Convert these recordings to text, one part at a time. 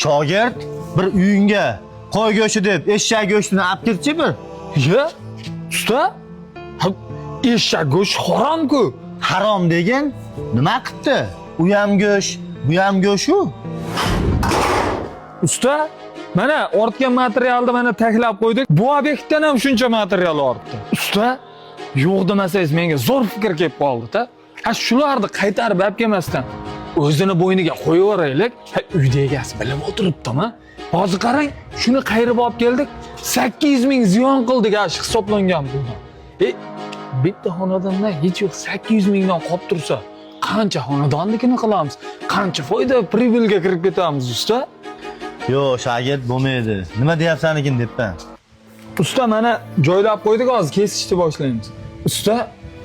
Shogird bir uyingga qo'y go'shti deb eshak go'shtini olib kirchi bir. Ya? Usta? Ha, eshak go'sht harom-ku. Harom degan nima qildi? U ham go'sht, bu ham go'sht-ku. Usta, mana ortgan materialni mana taklab qo'ydik. Bu obyektdan ham shuncha material ortdi. Usta, yo'q demasangiz menga zo'r fikr kelib qoldi-da. Shularni qaytarib olib kelmasdan o'zini bo'yniga qo'yib yuboraylik. Uyda egasi bilib o'tiribdi-mi? Hozir qarang, shuni qayirib olib keldik. 800 ming ziyon qildik, hisoblangan puldan. Bitta xonadondan hech yo'q 800 mingdan qolib tursa, qancha xonadonnikini qilamiz? Qancha foyda privilga kirib ketamiz, usta? Yo'q, shogird bo'lmaydi. Nima deyapsan ekan debman. Usta, mana joylab qo'ydik, hozir kesishni boshlaymiz. Usta,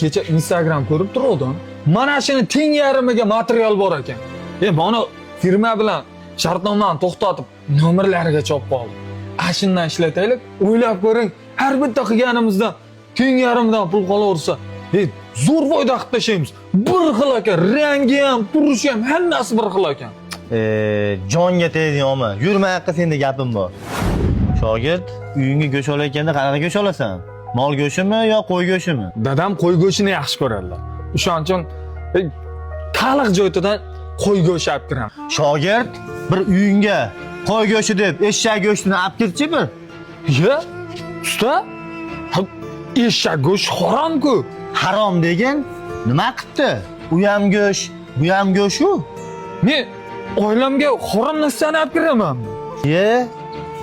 kecha Instagram ko'rib turdim. Mana shuni teng yarimiga material bor ekan. Buni firma bilan shartnomani to'xtatib, nomerlariga chopib oldim. Shundan ishlataylik. O'ylab ko'ring, har bitta qilganimizdan teng yarimdan pul qolaversa, zo'r foyda qilib tashlaymiz. Bir xil ekan, rangi ham, turishi ham, hammasi bir xil ekan. Jonga tegdingmi? Yurma haqqa senda gapim bor. Shogird, uyingga go'sht olayotganda qanaqa go'sht olasan? Mol go'shtimi yo qo'y go'shtimi? Dadam qo'y go'shtini yaxshi ko'radilar. O'shaning uchun taliq joydan qo'y go'shti olib kiraman. Shogird bir uyingga qo'y go'shti deb eshak go'shtini olib kirchi bir. Ya? Usta? Eshak go'sht harom-ku. Harom degan nima qildi? U ham go'sht, bu ham go'sht-ku. Men oilamga harom narsani olib kiraman.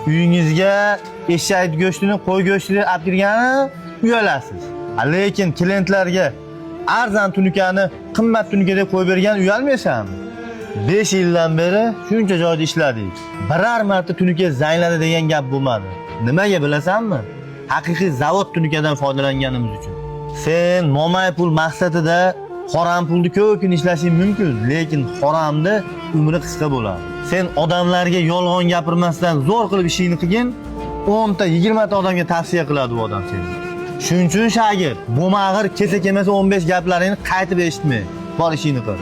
Uyingizga eshak go'shtini, qo'y go'shtini olib kirgani uyalasiz. Lekin klientlarga arzon tunikani qimmat tunika deb qo'yib bergan uyalmaysanmi? 5 yildan beri shuncha joyda ishladik. Biror marta tunika zangladi degan gap bo'lmadi. Nimaga bilasanmi? Haqiqiy zavod tunikadan foydalanganimiz uchun. Sen momay pul maqsadida harom pulni ko'p kun ishlashing mumkin, lekin haromda umri qisqa bo'ladi. Sen odamlarga yolg'on gapirmasdan zo'r qilib ishingni qilgin, 10 ta, 20 ta odamga tavsiya qiladi bu odam seni. Shuning uchun shogird, bo'mag'ir kesa kelmasa 15 gaplaringni qaytib eshitma. Bor ishingni qil.